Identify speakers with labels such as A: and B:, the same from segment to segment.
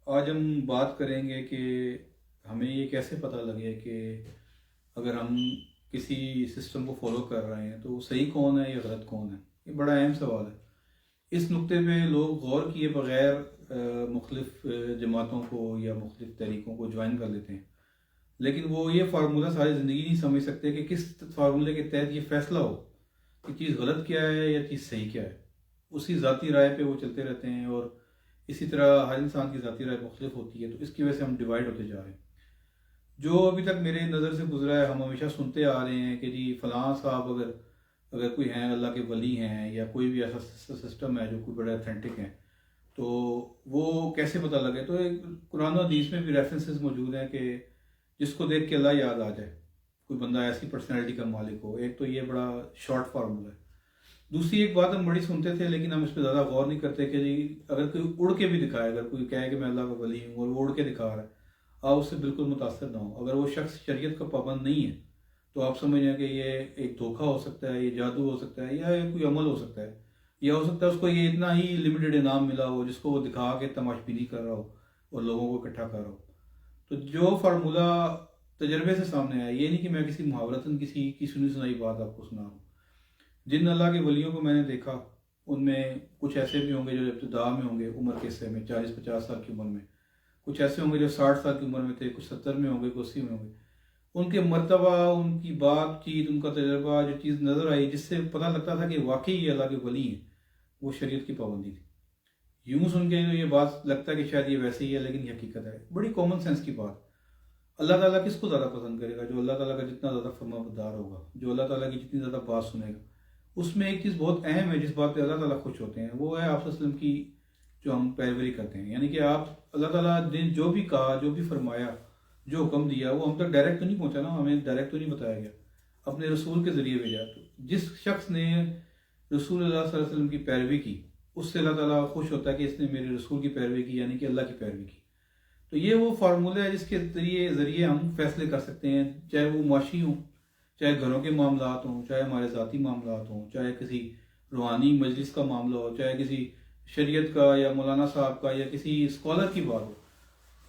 A: آج ہم بات کریں گے کہ ہمیں یہ کیسے پتہ لگے کہ اگر ہم کسی سسٹم کو فالو کر رہے ہیں تو وہ صحیح کون ہے یا غلط کون ہے. یہ بڑا اہم سوال ہے. اس نقطے پہ لوگ غور کیے بغیر مختلف جماعتوں کو یا مختلف تحریکوں کو جوائن کر لیتے ہیں، لیکن وہ یہ فارمولہ ساری زندگی نہیں سمجھ سکتے کہ کس فارمولے کے تحت یہ فیصلہ ہو کہ چیز غلط کیا ہے یا چیز صحیح کیا ہے. اسی ذاتی رائے پہ وہ چلتے رہتے ہیں، اور اسی طرح ہر انسان کی ذاتی رائے مختلف ہوتی ہے، تو اس کی وجہ سے ہم ڈیوائڈ ہوتے جا رہے ہیں. جو ابھی تک میرے نظر سے گزرا ہے، ہم ہمیشہ سنتے آ رہے ہیں کہ جی فلاں صاحب اگر کوئی ہیں اللہ کے ولی ہیں یا کوئی بھی ایسا سسٹم ہے جو کوئی بڑے اتھینٹک ہیں، تو وہ کیسے پتہ لگے. تو ایک قرآن و حدیث میں بھی ریفرنسز موجود ہیں کہ جس کو دیکھ کے اللہ یاد آ جائے، کوئی بندہ ایسی پرسنالٹی کا مالک ہو. ایک تو یہ بڑا شارٹ فارمولہ ہے. دوسری ایک بات ہم بڑی سنتے تھے لیکن ہم اس پہ زیادہ غور نہیں کرتے کہ جی اگر کوئی اڑ کے بھی دکھائے، اگر کوئی کہے کہ میں اللہ کا ولی ہوں اور وہ اڑ کے دکھا رہا ہے، آپ اس سے بالکل متاثر نہ ہو. اگر وہ شخص شریعت کا پابند نہیں ہے تو آپ سمجھ جائیں کہ یہ ایک دھوکہ ہو سکتا ہے، یہ جادو ہو سکتا ہے، یا یہ کوئی عمل ہو سکتا ہے، یا ہو سکتا ہے اس کو یہ اتنا ہی لمیٹڈ انعام ملا ہو جس کو وہ دکھا کے تماش بینی کر رہا ہو اور لوگوں کو اکٹھا کر رہا ہو. تو جو فارمولہ تجربے سے سامنے آیا، یہ نہیں کہ میں کسی محاورتاً کسی کی سنی سنائی بات آپ کو سنا رہا ہوں. جن اللہ کے ولیوں کو میں نے دیکھا ان میں کچھ ایسے بھی ہوں گے جو ابتدا میں ہوں گے عمر کے حصے میں 40-50 سال کی عمر میں، کچھ ایسے ہوں گے جو 60 سال کی عمر میں تھے، کچھ 70 میں ہوں گے، کچھ 80 میں ہوں گے. ان کے مرتبہ، ان کی بات چیت، ان کا تجربہ، جو چیز نظر آئی جس سے پتہ لگتا تھا کہ واقعی یہ اللہ کے ولی ہیں، وہ شریعت کی پابندی تھی. یوں سن کے یہ بات لگتا ہے کہ شاید یہ ویسے ہی ہے، لیکن یہ حقیقت ہے. بڑی کامن سینس کی بات. اللہ تعالیٰ کس کو زیادہ پسند کرے گا؟ جو اللہ تعالیٰ کا جتنا زیادہ فرما بردار ہوگا، جو اللہ تعالیٰ کی جتنی زیادہ بات سنے گا. اس میں ایک چیز بہت اہم ہے جس بات پہ اللہ تعالیٰ خوش ہوتے ہیں، وہ ہے آپ صلی اللہ علیہ وسلم کی جو ہم پیروی کرتے ہیں. یعنی کہ آپ اللہ تعالیٰ نے جو بھی کہا، جو بھی فرمایا، جو حکم دیا، وہ ہم تک ڈائریکٹ تو نہیں پہنچا نا، ہمیں ڈائریکٹ تو نہیں بتایا گیا، اپنے رسول کے ذریعے بھیجا. تو جس شخص نے رسول اللہ صلی اللہ علیہ وسلم کی پیروی کی، اس سے اللہ تعالیٰ خوش ہوتا ہے کہ اس نے میرے رسول کی پیروی کی، یعنی کہ اللہ کی پیروی کی. تو یہ وہ فارمولہ ہے جس کے ذریعے ہم فیصلے کر سکتے ہیں، چاہے وہ معاشی ہوں، چاہے گھروں کے معاملات ہوں، چاہے ہمارے ذاتی معاملات ہوں، چاہے کسی روحانی مجلس کا معاملہ ہو، چاہے کسی شریعت کا یا مولانا صاحب کا یا کسی اسکالر کی بات ہو.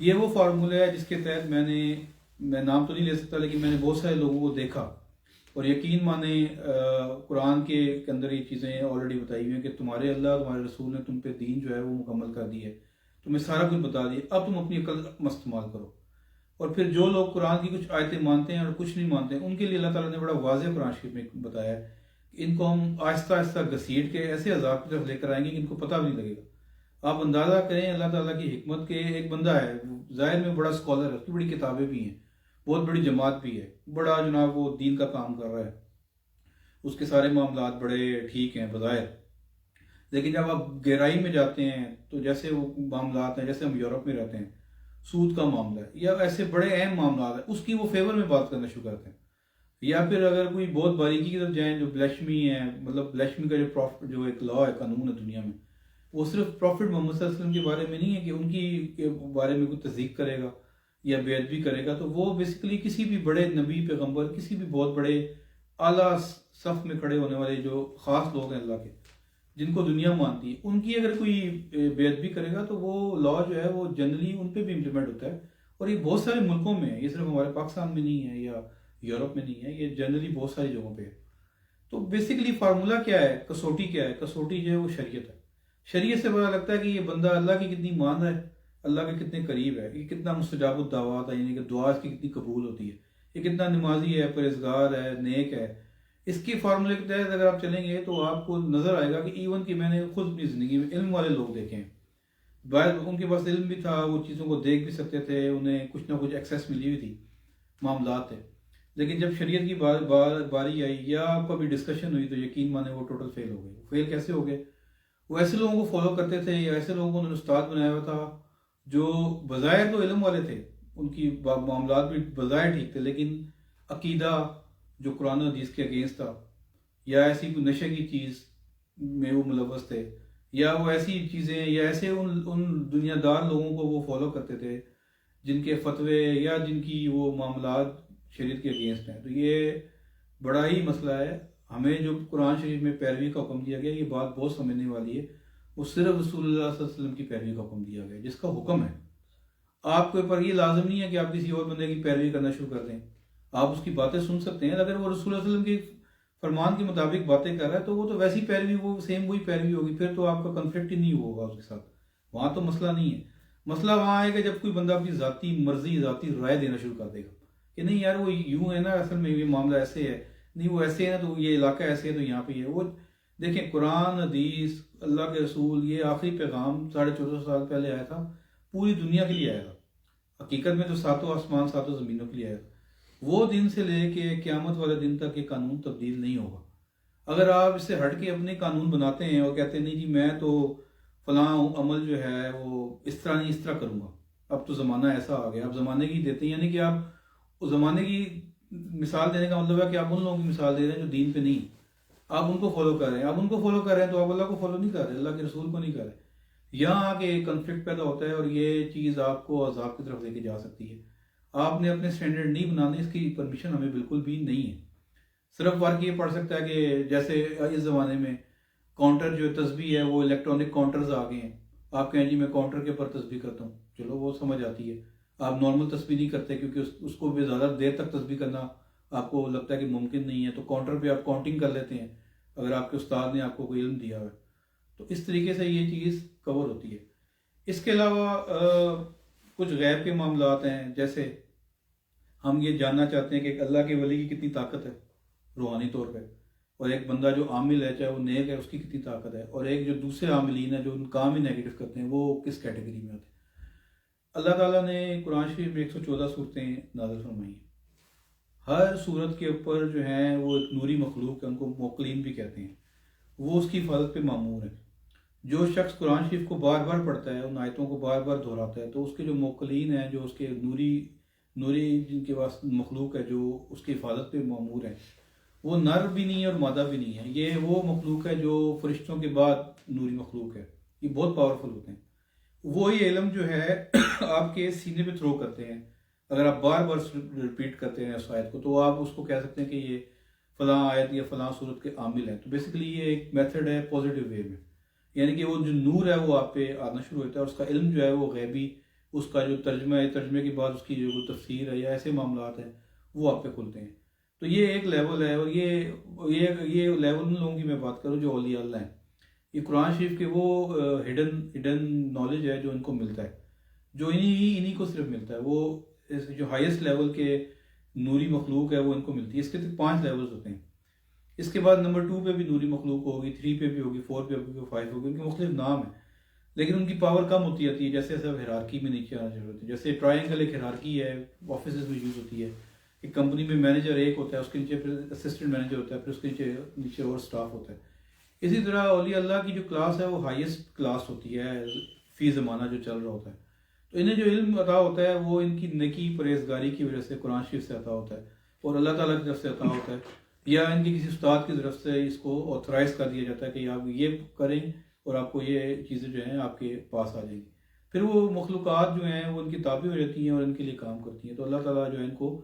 A: یہ وہ فارمولہ ہے جس کے تحت میں نام تو نہیں لے سکتا لیکن میں نے بہت سارے لوگوں کو دیکھا، اور یقین مانیں قرآن کے اندر یہ چیزیں آلریڈی بتائی ہوئی ہیں کہ تمہارے اللہ، تمہارے رسول نے تم پہ دین جو ہے وہ مکمل کر دی ہے، تمہیں سارا کچھ بتا دیا، اب تم اپنی عقل استعمال کرو. اور پھر جو لوگ قرآن کی کچھ آیتیں مانتے ہیں اور کچھ نہیں مانتے ہیں، ان کے لیے اللہ تعالیٰ نے بڑا واضح قرآن شریف میں بتایا ہے کہ ان کو ہم آہستہ آہستہ گھسیٹ کے ایسے عذاب کی طرف لے کر آئیں گے کہ ان کو پتہ بھی نہیں لگے گا. آپ اندازہ کریں اللہ تعالیٰ کی حکمت کے. ایک بندہ ہے ظاہر میں بڑا اسکالر ہے، اس کی بڑی کتابیں بھی ہیں، بہت بڑی جماعت بھی ہے، بڑا جناب وہ دین کا کام کر رہا ہے، اس کے سارے معاملات بڑے ٹھیک ہیں بظاہر. لیکن جب آپ گہرائی میں جاتے ہیں تو جیسے وہ معاملات ہیں، جیسے ہم یورپ میں رہتے ہیں، سود کا معاملہ ہے یا ایسے بڑے اہم معاملات ہیں، اس کی وہ فیور میں بات کرنا شروع کرتے ہیں. یا پھر اگر کوئی بہت باریکی کی طرف جائیں، جو بلیشمی ہے، مطلب بلیشمی کا جو ایک لا ہے، قانون ہے دنیا میں، وہ صرف پروفٹ محمد صلی اللہ علیہ وسلم کے بارے میں نہیں ہے کہ ان کی بارے میں کوئی تصدیق کرے گا یا بے ادبی کرے گا. تو وہ بیسیکلی کسی بھی بڑے نبی، پیغمبر، کسی بھی بہت بڑے اعلیٰ صف میں کھڑے ہونے والے جو خاص لوگ ہیں اللہ کے، جن کو دنیا مانتی ہے، ان کی اگر کوئی بے ادبی کرے گا تو وہ لا جو ہے وہ جنرلی ان پہ بھی امپلیمنٹ ہوتا ہے. اور یہ بہت سارے ملکوں میں ہے، یہ صرف ہمارے پاکستان میں نہیں ہے یا یورپ میں نہیں ہے، یہ جنرلی بہت ساری جگہوں پہ ہے. تو بیسیکلی فارمولہ کیا ہے، کسوٹی کیا ہے؟ کسوٹی جو ہے وہ شریعت ہے. شریعت سے پتہ لگتا ہے کہ یہ بندہ اللہ کی کتنی مان رہا ہے، اللہ کے کتنے قریب ہے، یہ کتنا مستجاب الدعوات ہے، یعنی کہ دعا اس کی کتنی قبول ہوتی ہے، یہ کتنا نمازی ہے، پرہیزگار ہے، نیک ہے. اس کی فارمولے کے تحت اگر آپ چلیں گے تو آپ کو نظر آئے گا کہ ایون کہ میں نے خود اپنی زندگی میں علم والے لوگ دیکھے ہیں، باہر ان کے پاس علم بھی تھا، وہ چیزوں کو دیکھ بھی سکتے تھے، انہیں کچھ نہ کچھ ایکسیس ملی ہوئی تھی، معاملات تھے، لیکن جب شریعت کی باری آئی یا آپ کا بھی ڈسکشن ہوئی تو یقین مانے وہ ٹوٹل فیل ہو گئے. فیل کیسے ہو گئے؟ وہ ایسے لوگوں کو فالو کرتے تھے یا ایسے لوگوں کو انہوں نے استاد بنایا ہوا تھا جو بظاہر تو علم والے تھے، ان کی معاملات بھی بظاہر ٹھیک تھے، لیکن عقیدہ جو قرآن و حدیث کے اگینسٹ تھا، یا ایسی کوئی نشے کی چیز میں وہ ملوث تھے، یا وہ ایسی چیزیں یا ایسے ان دنیا دار لوگوں کو وہ فالو کرتے تھے جن کے فتوے یا جن کی وہ معاملات شریعت کے اگینسٹ ہیں. تو یہ بڑا ہی مسئلہ ہے. ہمیں جو قرآن شریف میں پیروی کا حکم دیا گیا، یہ بات بہت سمجھنے والی ہے. وہ صرف رسول اللہ صلی اللہ علیہ وسلم کی پیروی کا حکم دیا گیا، جس کا حکم ہے آپ کے اوپر یہ لازم نہیں ہے کہ آپ کسی اور بندے کی پیروی کرنا شروع کر دیں. آپ اس کی باتیں سن سکتے ہیں، اگر وہ رسول اللہ علیہ وسلم کے فرمان کے مطابق باتیں کر رہا ہے تو وہ تو ویسی پیروی، وہ سیم وہی پیروی ہوگی، پھر تو آپ کا کنفلکٹ ہی نہیں ہوگا اس کے ساتھ. وہاں تو مسئلہ نہیں ہے. مسئلہ وہاں آئے گا جب کوئی بندہ اپنی ذاتی مرضی، ذاتی رائے دینا شروع کر دے گا کہ نہیں یار وہ یوں ہے نا، اصل میں یہ معاملہ ایسے ہے، نہیں وہ ایسے ہے نا، تو یہ علاقہ ایسے ہے تو یہاں پہ ہے. وہ دیکھیں قرآن حدیث اللہ کے رسول، یہ آخری پیغام 1450 سال پہلے آیا تھا، پوری دنیا کے لیے آیا تھا. حقیقت میں تو ساتوں آسمان ساتوں زمینوں کے لیے آیا تھا. وہ دن سے لے کے قیامت والے دن تک یہ قانون تبدیل نہیں ہوگا. اگر آپ اس سے ہٹ کے اپنے قانون بناتے ہیں اور کہتے ہیں نہیں جی میں تو فلاں عمل جو ہے وہ اس طرح نہیں اس طرح کروں گا، اب تو زمانہ ایسا آ گیا، آپ زمانے کی دیتے ہیں، یعنی کہ آپ اس زمانے کی مثال دینے کا مطلب ہے کہ آپ ان لوگوں کی مثال دے رہے ہیں جو دین پہ نہیں، آپ ان کو فالو کر رہے ہیں. آپ ان کو فالو کر رہے ہیں تو آپ اللہ کو فالو نہیں کر رہے، اللہ کے رسول کو نہیں کر رہے. یہاں آ کے کنفلکٹ پیدا ہوتا ہے اور یہ چیز آپ کو عذاب کی طرف لے کے جا سکتی ہے. آپ نے اپنے سٹینڈرڈ نہیں بنانے، اس کی پرمیشن ہمیں بالکل بھی نہیں ہے. صرف فرق یہ پڑ سکتا ہے کہ جیسے اس زمانے میں کاؤنٹر جو تسبیح ہے وہ الیکٹرانک کاؤنٹرز آ گئے ہیں. آپ کہیں جی میں کاؤنٹر کے پر تسبیح کرتا ہوں، چلو وہ سمجھ آتی ہے. آپ نارمل تسبیح نہیں کرتے کیونکہ اس کو بھی زیادہ دیر تک تسبیح کرنا آپ کو لگتا ہے کہ ممکن نہیں ہے، تو کاؤنٹر پہ آپ کاؤنٹنگ کر لیتے ہیں اگر آپ کے استاد نے آپ کو کوئی علم دیا ہے. تو اس طریقے سے یہ چیز کور ہوتی ہے. اس کے علاوہ کچھ غیب کے معاملات ہیں، جیسے ہم یہ جاننا چاہتے ہیں کہ اللہ کے ولی کی کتنی طاقت ہے روحانی طور پہ، اور ایک بندہ جو عامل ہے چاہے وہ نیک ہے اس کی کتنی طاقت ہے، اور ایک جو دوسرے عاملین ہیں جو ان کام ہی نیگیٹو کرتے ہیں وہ کس کیٹیگری میں آتے ہیں. اللہ تعالیٰ نے قرآن شریف میں 114 صورتیں نازل فرمائی ہیں. ہر صورت کے اوپر جو ہیں وہ ایک نوری مخلوق ہے، ان کو موکلین بھی کہتے ہیں، وہ اس کی حفاظت پہ مامور ہے. جو شخص قرآن شریف کو بار بار پڑھتا ہے، ان آیتوں کو بار بار دہراتا ہے، تو اس کے جو موکلین ہیں، جو اس کے نوری جن کے پاس مخلوق ہے جو اس کی حفاظت پہ مامور ہے، وہ نر بھی نہیں ہے اور مادہ بھی نہیں ہے. یہ وہ مخلوق ہے جو فرشتوں کے بعد نوری مخلوق ہے. یہ بہت پاورفل ہوتے ہیں. وہی علم جو ہے آپ کے سینے پہ تھرو کرتے ہیں. اگر آپ بار بار ریپیٹ کرتے ہیں اس آیت کو تو آپ اس کو کہہ سکتے ہیں کہ یہ فلاں آیت یا فلاں صورت کے عامل ہیں. تو بیسیکلی یہ ایک میتھڈ ہے پازیٹیو وے میں، یعنی کہ وہ جو نور ہے وہ آپ پہ آنا شروع ہوتا ہے، اور اس کا علم جو ہے وہ غیبی، اس کا جو ترجمہ ہے، ترجمے کے بعد اس کی جو تفسیر ہے یا ایسے معاملات ہیں وہ آپ پہ کھلتے ہیں. تو یہ ایک لیول ہے، اور یہ لیول ان لوگوں کی میں بات کروں جو اولیاء اللہ ہیں. یہ قرآن شریف کے وہ ہڈن نالج ہے جو ان کو ملتا ہے، جو انہی کو صرف ملتا ہے. وہ جو ہائیسٹ لیول کے نوری مخلوق ہے وہ ان کو ملتی ہے. اس کے 5 لیولز ہوتے ہیں. اس کے بعد نمبر 2 پہ بھی نوری مخلوق ہوگی، 3 پہ بھی ہوگی، 4 پہ ہوگی، 5 ہوگی. ان کے مختلف نام ہیں لیکن ان کی پاور کم ہوتی جاتی ہے جیسے جیسے ہیرارکی میں نیچے آنا شروع ہوتی ہے. جیسے ٹرائنگل ایک ہیرارکی ہے، آفیسز میں یوز ہوتی ہے. ایک کمپنی میں مینیجر ایک ہوتا ہے، اس کے نیچے پھر اسسٹنٹ مینیجر ہوتا ہے، پھر اس کے نیچے اور سٹاف ہوتا ہے. اسی طرح اولیاء اللہ کی جو کلاس ہے وہ ہائیسٹ کلاس ہوتی ہے فی زمانہ جو چل رہا ہوتا ہے. تو انہیں جو علم عطا ہوتا ہے وہ ان کی نیکی پرہیزگاری کی وجہ سے قرآن شریف سے عطا ہوتا ہے اور اللہ تعالیٰ کی طرف سے عطا ہوتا ہے، یا ان کی کسی استاد کی طرف سے اس کو آتھرائز کر دیا جاتا ہے کہ آپ یہ کریں اور آپ کو یہ چیزیں جو ہیں آپ کے پاس آ جائیں گی. پھر وہ مخلوقات جو ہیں وہ ان کی تابع ہو جاتی ہیں اور ان کے لیے کام کرتی ہیں. تو اللہ تعالیٰ جو ہے ان کو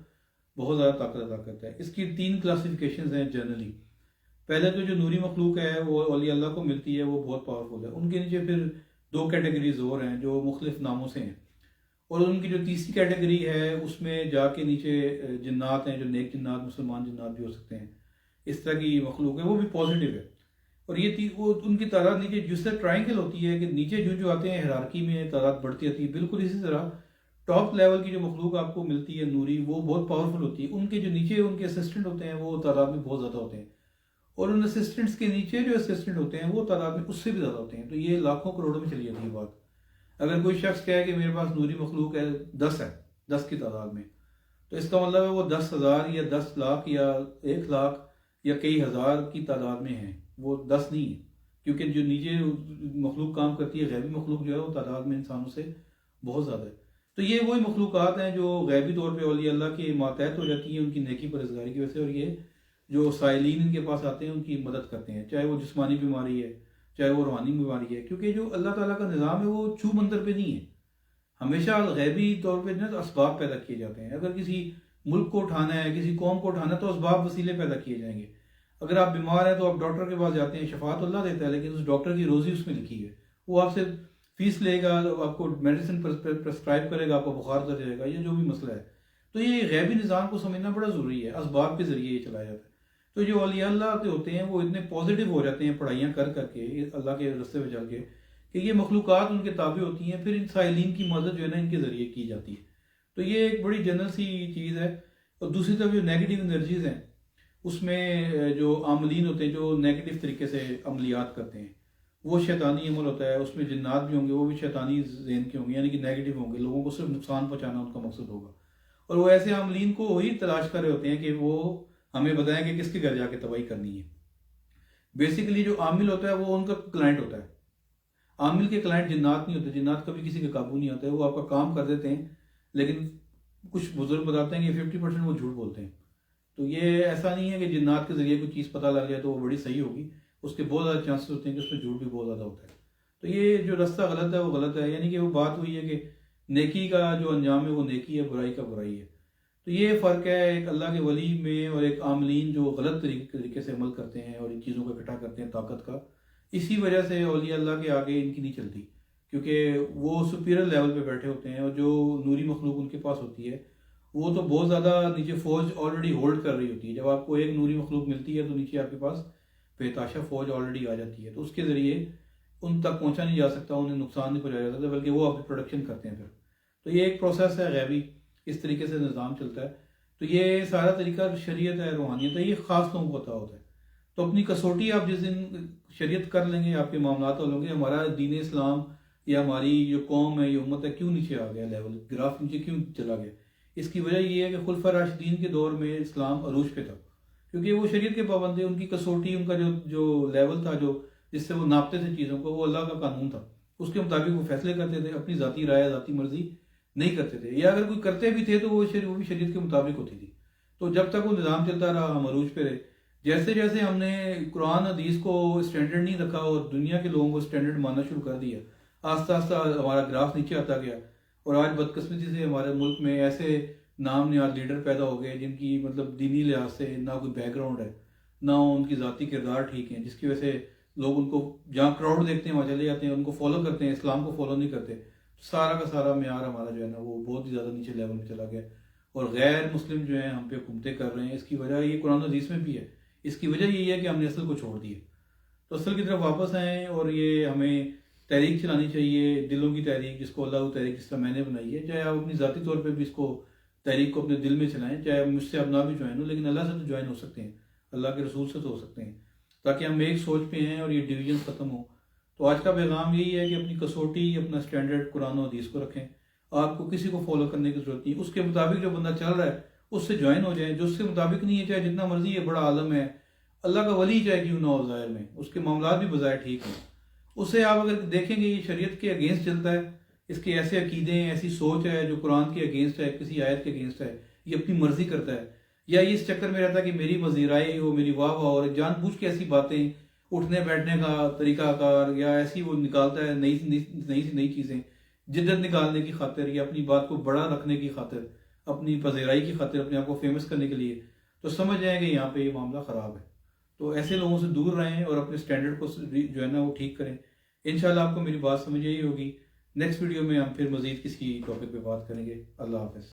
A: بہت زیادہ طاقت عطا کرتا ہے. اس کی 3 کلاسیفیکیشنز ہیں جنرلی. پہلے تو جو نوری مخلوق ہے وہ اولیاء اللہ کو ملتی ہے، وہ بہت پاورفل ہے. ان کے نیچے پھر 2 کیٹیگریز اور ہیں جو مختلف ناموں سے ہیں، اور ان کی جو تیسری کیٹیگری ہے اس میں جا کے نیچے جنات ہیں، جو نیک جنات، مسلمان جنات بھی ہو سکتے ہیں. اس طرح کی مخلوق ہے، وہ بھی پازیٹیو ہے. اور یہ وہ ان کی تعداد نیچے جس طرح ٹرائنگل ہوتی ہے کہ نیچے جو آتے ہیں ہیرارکی میں تعداد بڑھتی آتی ہے، بالکل اسی طرح ٹاپ لیول کی جو مخلوق آپ کو ملتی ہے نوری، وہ بہت پاورفل ہوتی ہے. ان کے جو نیچے ان کے اسسٹنٹ ہوتے ہیں وہ تعداد میں بہت زیادہ ہوتے ہیں، اور ان اسسٹنٹس کے نیچے جو اسسٹنٹ ہوتے ہیں وہ تعداد میں اس سے بھی زیادہ ہوتے ہیں. تو یہ لاکھوں کروڑوں میں چلی جاتی ہے بات. اگر کوئی شخص کہے کہ میرے پاس نوری مخلوق ہے 10 ہے، 10 کی تعداد میں، تو اس کا مطلب ہے وہ 10,000 یا 10 لاکھ یا 1 لاکھ یا کئی ہزار کی تعداد میں ہیں، وہ 10 نہیں ہے. کیونکہ جو نیچے مخلوق کام کرتی ہے غیبی مخلوق جو ہے وہ تعداد میں انسانوں سے بہت زیادہ ہے. تو یہ وہی مخلوقات ہیں جو غیبی طور پہ اولیاء اللہ کے ماتحت ہو جاتی ہیں ان کی نیکی پرہیزگاری کی وجہ سے، اور یہ جو سائلین ان کے پاس آتے ہیں ان کی مدد کرتے ہیں، چاہے وہ جسمانی بیماری ہے چاہے وہ روحانی بیماری ہے. کیونکہ جو اللہ تعالیٰ کا نظام ہے وہ چھو منتر پہ نہیں ہے. ہمیشہ غیبی طور پہ جو اسباب پیدا کیے جاتے ہیں. اگر کسی ملک کو اٹھانا ہے، کسی قوم کو اٹھانا ہے، تو اسباب وسیلے پیدا کیے جائیں گے. اگر آپ بیمار ہیں تو آپ ڈاکٹر کے پاس جاتے ہیں، شفا تو اللہ دیتا ہے لیکن اس ڈاکٹر کی روزی اس میں لکھی ہے. وہ آپ سے فیس لے گا، آپ کو میڈیسن پرسکرائب کرے گا، آپ کو بخار اتر جائے گا، یا جو بھی مسئلہ ہے. تو یہ غیبی نظام کو سمجھنا بڑا ضروری ہے. اسباب کے ذریعے یہ چلایا جاتا ہے. تو جو اولیاء اللہ کے ہوتے ہیں وہ اتنے پازیٹیو ہو جاتے ہیں پڑھائیاں کر کر کے اللہ کے رستے پہ چل کے، کہ یہ مخلوقات ان کے تابع ہوتی ہیں، پھر ان سائلین کی مدد جو ہے نا ان کے ذریعے کی جاتی ہے. تو یہ ایک بڑی جنرل سی چیز ہے. اور دوسری طرف جو نیگیٹو انرجیز ہیں، اس میں جو عاملین ہوتے ہیں جو نیگیٹو طریقے سے عملیات کرتے ہیں، وہ شیطانی عمل ہوتا ہے. اس میں جنات بھی ہوں گے، وہ بھی شیطانی ذہن کے ہوں گے، یعنی کہ نیگیٹو ہوں گے، لوگوں کو صرف نقصان پہنچانا ان کا مقصد ہوگا. اور وہ ایسے عاملین کو وہی تلاش کر رہے ہوتے ہیں کہ وہ ہمیں بتائیں کہ کس کے گھر جا کے تباہی کرنی ہے. بیسیکلی جو عامل ہوتا ہے وہ ان کا کلائنٹ ہوتا ہے. عامل کے کلائنٹ جنات نہیں ہوتے. جنات کبھی کسی کے قابو نہیں آتے، وہ آپ کا کام کر دیتے ہیں. لیکن کچھ بزرگ بتاتے ہیں کہ 50% وہ جھوٹ بولتے ہیں. تو یہ ایسا نہیں ہے کہ جنات کے ذریعے کوئی چیز پتہ لگ جائے تو وہ بڑی صحیح ہوگی. اس کے بہت زیادہ چانسز ہوتے ہیں کہ اس میں جھوٹ بھی بہت زیادہ ہوتا ہے. تو یہ جو رستہ غلط ہے وہ غلط ہے. یعنی کہ وہ بات ہوئی ہے کہ نیکی کا جو انجام ہے وہ نیکی ہے، برائی کا برائی ہے. تو یہ فرق ہے ایک اللہ کے ولی میں اور ایک عاملین جو غلط طریقے سے عمل کرتے ہیں اور ان چیزوں کو اکٹھا کرتے ہیں طاقت کا. اسی وجہ سے اولیاء اللہ کے آگے ان کی نہیں چلتی، کیونکہ وہ سپیریئر لیول پہ بیٹھے ہوتے ہیں. اور جو نوری مخلوق ان کے پاس ہوتی ہے وہ تو بہت زیادہ نیچے فوج آلریڈی ہولڈ کر رہی ہوتی ہے. جب آپ کو ایک نوری مخلوق ملتی ہے تو نیچے آپ کے پاس بے فوج آلریڈی آ جاتی ہے. تو اس کے ذریعے ان تک پہنچا نہیں جا سکتا، انہیں نقصان نہیں پہنچایا جا سکتا، بلکہ وہ اپنی پروڈکشن کرتے ہیں پھر. تو یہ ایک پروسیس ہے غیبی، اس طریقے سے نظام چلتا ہے. تو یہ سارا طریقہ شریعت ہے، روحانیت ہے، یہ خاص لوگوں کو پتہ ہوتا ہے. تو اپنی کسوٹی آپ جس دن شریعت کر لیں گے، آپ کے معاملات ہو لیں گے، ہمارا دین اسلام یا ہماری جو قوم ہے، یہ امت ہے، کیوں نیچے آ گیا، لیول گراف نیچے کیوں چلا گیا. اس کی وجہ یہ ہے کہ خلفاء راشدین کے دور میں اسلام عروج پہ تھا، کیونکہ وہ شریعت کے پابند تھے. ان کی کسوٹی، ان کا جو لیول تھا، جو جس سے وہ ناپتے تھے چیزوں کو، وہ اللہ کا قانون تھا. اس کے مطابق وہ فیصلے کرتے تھے، اپنی ذاتی رائے، ذاتی مرضی نہیں کرتے تھے. یا اگر کوئی کرتے بھی تھے تو وہ بھی شریعت کے مطابق ہوتی تھی. تو جب تک وہ نظام چلتا رہا ہم عروج پہ رہے. جیسے جیسے ہم نے قرآن حدیث کو اسٹینڈرڈ نہیں رکھا اور دنیا کے لوگوں کو اسٹینڈرڈ ماننا شروع کر دیا، آہستہ آہستہ ہمارا گراف نیچے آتا گیا. اور آج بدقسمتی سے ہمارے ملک میں ایسے نام نہاد لیڈر پیدا ہو گئے جن کی مطلب دینی لحاظ سے نہ کوئی بیک گراؤنڈ ہے، نہ ان کی ذاتی کردار ٹھیک ہیں، جس کی وجہ سے لوگ ان کو جہاں کراؤڈ دیکھتے ہیں وہاں چلے جاتے ہیں، ان کو فالو کرتے ہیں، اسلام کو فالو نہیں کرتے. سارا کا سارا معیار ہمارا جو ہے نا وہ بہت ہی زیادہ نیچے لیول پہ چلا گیا. اور غیر مسلم جو ہیں ہم پہ حکومتیں کر رہے ہیں. اس کی وجہ یہ قرآن حدیث میں بھی ہے. اس کی وجہ یہی ہے کہ ہم نے اصل کو چھوڑ دیا. تو اصل کی طرف واپس آئیں. اور یہ ہمیں تحریک چلانی چاہیے، دلوں کی تحریک، جس کو اللہ تحریک جس طرح میں نے بنائی ہے. چاہے آپ اپنی ذاتی طور پہ بھی اس کو تحریک کو اپنے دل میں چلائیں، چاہے مجھ سے آپ نہ بھی جوائن ہو، لیکن اللہ سے تو جوائن ہو سکتے ہیں، اللہ کے رسول سے تو ہو سکتے ہیں، تاکہ ہم ایک سوچ پہ ہیں اور یہ ڈویژن ختم ہو. تو آج کا پیغام یہی ہے کہ اپنی کسوٹی، اپنا اسٹینڈرڈ قرآن و حدیث کو رکھیں. آپ کو کسی کو فالو کرنے کی ضرورت نہیں. اس کے مطابق جو بندہ چل رہا ہے اس سے جوائن ہو جائیں. جو اس کے مطابق نہیں ہے، چاہے جتنا مرضی ہے، بڑا عالم ہے، اللہ کا ولی چاہے کیوں نہ ہو ظاہر میں، اس کے معاملات بھی بظاہر ٹھیک ہیں، اسے آپ اگر دیکھیں گے یہ شریعت کے اگینسٹ چلتا ہے، اس کے ایسے عقیدے ہیں، ایسی سوچ ہے جو قرآن کے اگینسٹ ہے، کسی آیت کے اگینسٹ ہے، یہ اپنی مرضی کرتا ہے، یا یہ اس چکر میں رہتا ہے کہ میری مرضی رائے ہو، میری واہ واہ، اور جان بوجھ کے ایسی باتیں، اٹھنے بیٹھنے کا طریقہ کار، یا ایسی وہ نکالتا ہے نئی چیزیں جدت نکالنے کی خاطر، یا اپنی بات کو بڑا رکھنے کی خاطر، اپنی پذیرائی کی خاطر، اپنے آپ کو فیمس کرنے کے لیے. تو سمجھ جائیں کہ یہاں پہ یہ معاملہ خراب ہے. تو ایسے لوگوں سے دور رہیں اور اپنے سٹینڈرڈ کو جو ہے نا وہ ٹھیک کریں. انشاءاللہ آپ کو میری بات سمجھ آئی ہوگی. نیکسٹ ویڈیو میں ہم پھر مزید کسی ٹاپک پہ بات کریں گے. اللہ حافظ.